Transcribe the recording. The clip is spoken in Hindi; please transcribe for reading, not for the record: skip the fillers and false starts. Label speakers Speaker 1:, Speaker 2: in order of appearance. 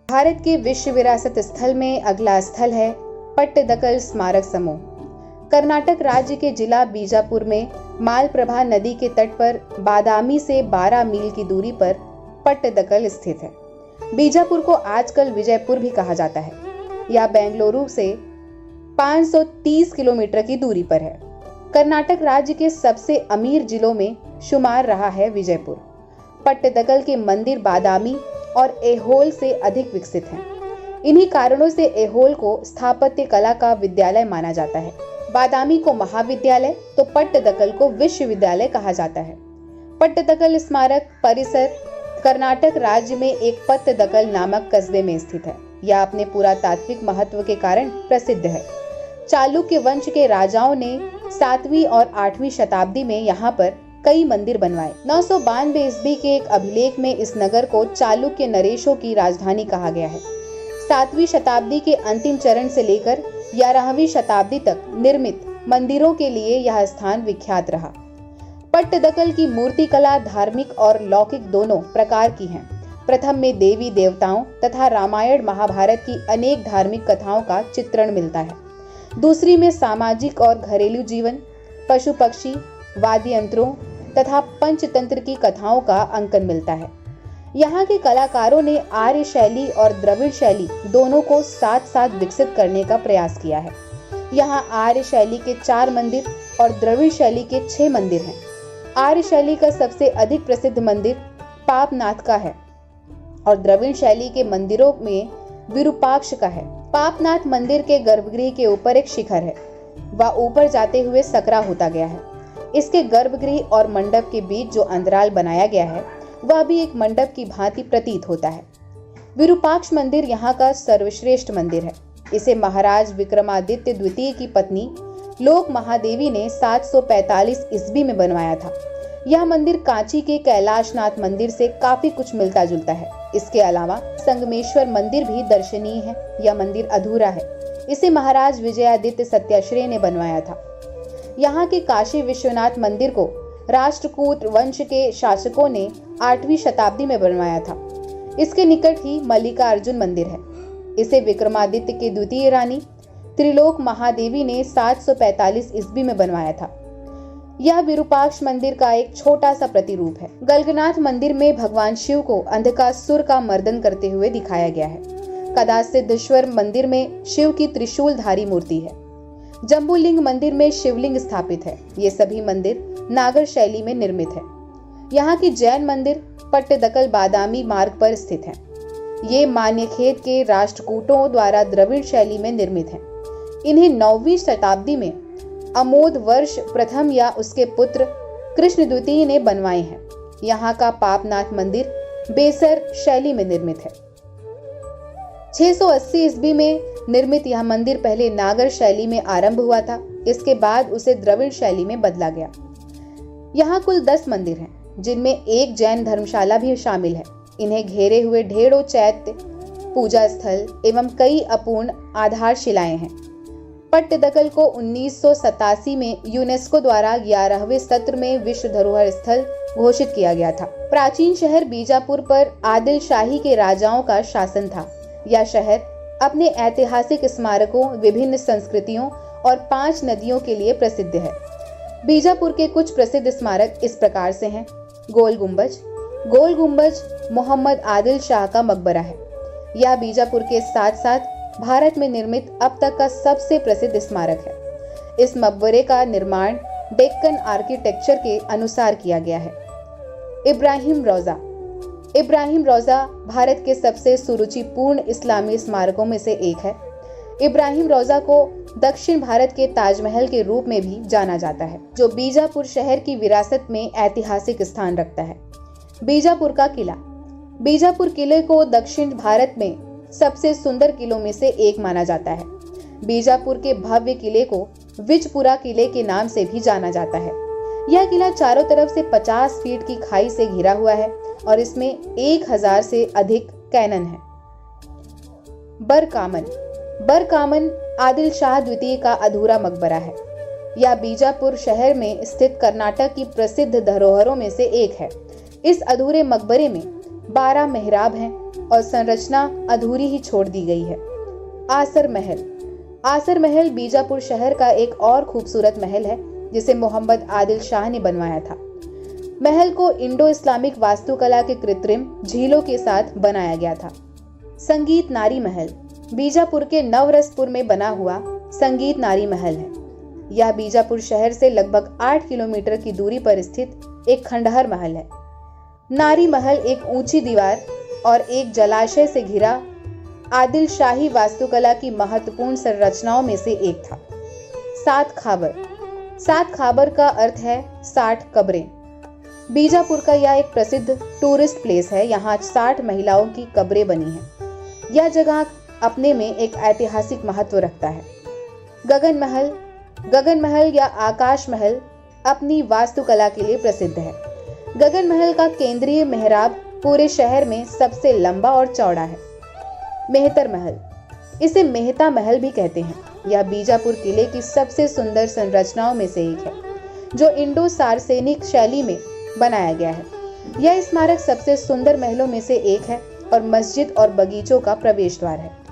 Speaker 1: भारत के विश्व विरासत स्थल में अगला स्थल है पट्टदकल स्मारक समूह। कर्नाटक राज्य के जिला बीजापुर में मालप्रभा नदी के तट पर बादामी से 12 मील की दूरी पर पट्टदकल स्थित है। बीजापुर को आजकल विजयपुर भी कहा जाता है। यह बेंगलुरु से 530 किलोमीटर की दूरी पर है। कर्नाटक राज्य के सबसे अमीर जिलों में शुमार रहा है विजयपुर। पट्टदकल के मंदिर बादामी और ऐहोल से अधिक विकसित हैं। इन्हीं कारणों से ऐहोल को स्थापत्य कला का विद्यालय माना जाता है। बादामी को महाविद्यालय तो पट्टदकल को विश्वविद्यालय कहा जाता है। पट्टदकल स्मारक परिसर कर्नाटक राज्य में एक पट्टदकल नामक कस्बे में स्थित है। यह अपने पुरातात्विक महत्व के कारण प्रसिद्ध है। चालुक्य वंश के राजाओं ने 7वीं और 8वीं शताब्दी में यहाँ पर कई मंदिर बनवाए। 992 ईस्वी के एक अभिलेख में इस नगर को चालुक्य नरेशों की राजधानी कहा गया है। 7वीं शताब्दी के अंतिम चरण से लेकर 11वीं शताब्दी तक निर्मित मंदिरों के लिए यह स्थान विख्यात रहा। पट्टदकल की मूर्ति कला धार्मिक और लौकिक दोनों प्रकार की है। प्रथम में देवी देवताओं तथा रामायण महाभारत की अनेक धार्मिक कथाओं का चित्रण मिलता है। दूसरी में सामाजिक और घरेलू जीवन, पशु पक्षी, वाद्य यंत्रों तथा पंचतंत्र की कथाओं का अंकन मिलता है। यहाँ के कलाकारों ने आर्य शैली और द्रविड़ शैली दोनों को साथ साथ विकसित करने का प्रयास किया है। यहाँ आर्य शैली के 4 मंदिर और द्रविड़ शैली के 6 मंदिर हैं। आर्य शैली का सबसे अधिक प्रसिद्ध मंदिर पापनाथ का है और द्रविड़ शैली के मंदिरों में विरूपाक्ष का है। पापनाथ मंदिर के गर्भगृह के ऊपर एक शिखर है। वह ऊपर जाते हुए सकरा होता गया है। इसके गर्भगृह और मंडप के बीच जो अंतराल बनाया गया है वह भी एक मंडप की भांति प्रतीत होता है। विरूपाक्ष मंदिर यहाँ का सर्वश्रेष्ठ मंदिर है। इसे महाराज विक्रमादित्य द्वितीय की पत्नी लोक महादेवी ने 745 ईस्वी में बनवाया था। यह मंदिर कांची के कैलाशनाथ मंदिर से काफी कुछ मिलता जुलता है। इसके अलावा संगमेश्वर मंदिर भी दर्शनीय है। यह मंदिर अधूरा है। इसे महाराज विजयादित्य सत्याश्रय ने बनवाया था। यहाँ के काशी विश्वनाथ मंदिर को राष्ट्रकूट वंश के शासकों ने 8वीं शताब्दी में बनवाया था। इसके निकट ही मल्लिकार्जुन मंदिर है। इसे विक्रमादित्य की द्वितीय रानी त्रिलोक महादेवी ने 745 ईस्वी में बनवाया था। यह विरूपाक्ष मंदिर का एक छोटा सा प्रतिरूप है। गलगनाथ मंदिर में भगवान शिव को अंधकासुर का मर्दन करते हुए दिखाया गया है। कदासिद्धेश्वर मंदिर में शिव की त्रिशूलधारी मूर्ति है। जम्बूलिंग मंदिर में शिवलिंग स्थापित है। ये सभी मंदिर नागर शैली में निर्मित है। यहाँ की जैन मंदिर पट्टदकल बादामी मार्ग पर स्थित है। ये मान्यखेत के राष्ट्रकूटों द्वारा द्रविड़ शैली में निर्मित है। इन्हें 9वीं शताब्दी में अमोद वर्ष प्रथम या उसके पुत्र कृष्ण द्वितीय ने बनवाए हैं। यहाँ का पापनाथ मंदिर बेसर शैली में निर्मित है। 680 ईस्वी में निर्मित यह मंदिर पहले नागर शैली में आरंभ हुआ था। इसके बाद उसे द्रविड़ शैली में बदला गया। यहाँ कुल 10 मंदिर हैं, जिनमें एक जैन धर्मशाला भी शामिल है। इन्हें घेरे हुए ढेरों चैत्य, पूजा स्थल एवं कई अपूर्ण आधारशिलाएं हैं। पट्टदकल को 1987 में यूनेस्को द्वारा 11वें सत्र में विश्व धरोहर स्थल घोषित किया गया था। प्राचीन शहर बीजापुर पर आदिल शाही के राजाओं का शासन था। यह शहर अपने ऐतिहासिक स्मारकों, विभिन्न संस्कृतियों और 5 नदियों के लिए प्रसिद्ध है। बीजापुर के कुछ प्रसिद्ध स्मारक इस प्रकार से हैं। गोल गुंबज मोहम्मद आदिल शाह का मकबरा है। यह बीजापुर के साथ साथ भारत में निर्मित अब तक का सबसे प्रसिद्ध स्मारक है। इस मकबरे का निर्माण डेक्कन आर्किटेक्चर के अनुसार किया गया है। इब्राहिम रोजा भारत के सबसे सुरुचिपूर्ण इस्लामी स्मारकों में से एक है। इब्राहिम रोजा को दक्षिण भारत के ताजमहल के रूप में भी जाना जाता है, जो बीजापुर शहर की विरासत में ऐतिहासिक स्थान रखता है। बीजापुर किले को दक्षिण भारत में सबसे सुंदर किलों में से एक माना जाता है। बीजापुर के भव्य किले को विजपुरा किले के नाम से भी जाना जाता है। यह किला चारों तरफ से 50 फीट की खाई से घिरा हुआ है और इसमें 1000 से अधिक कैनन है। बरकामन आदिल शाह द्वितीय का अधूरा मकबरा है। यह बीजापुर शहर में स्थित कर्नाटक की प्रसिद्ध धरोहरों में से एक है। इस अधूरे मकबरे में 12 मेहराब हैं। और संरचना अधूरी ही छोड़ दी गई है। आसर महल। आसर महल बीजापुर शहर का एक और खूबसूरत महल है जिसे मोहम्मद आदिल शाह ने बनवाया था। महल को इंडो इस्लामिक वास्तुकला के कृत्रिम झीलों के साथ बनाया गया था। संगीत नारी महल बीजापुर के नवरसपुर में बना हुआ संगीत नारी महल है। यह बीजापुर शहर से लगभग 8 किलोमीटर की दूरी पर स्थित एक खंडहर महल है। नारी महल एक ऊंची दीवार और एक जलाशय से घिरा आदिल शाही वास्तुकला की महत्वपूर्ण संरचनाओं में से एक था। सात खाबर। सात खाबर का अर्थ है 60 कब्रें। बीजापुर का यह एक प्रसिद्ध टूरिस्ट प्लेस है। यहाँ 60 महिलाओं की कब्रें बनी हैं। यह जगह अपने में एक ऐतिहासिक महत्व रखता है। गगन महल। गगन महल या आकाश महल अपनी वास्तुकला के लिए प्रसिद्ध है। गगन महल का केंद्रीय मेहराब पूरे शहर में सबसे लंबा और चौड़ा है। मेहतर महल, इसे मेहता महल भी कहते हैं। यह बीजापुर किले की सबसे सुंदर संरचनाओं में से एक है, जो इंडो सार्सेनिक शैली में बनाया गया है। यह स्मारक सबसे सुंदर महलों में से एक है और मस्जिद और बगीचों का प्रवेश द्वार है।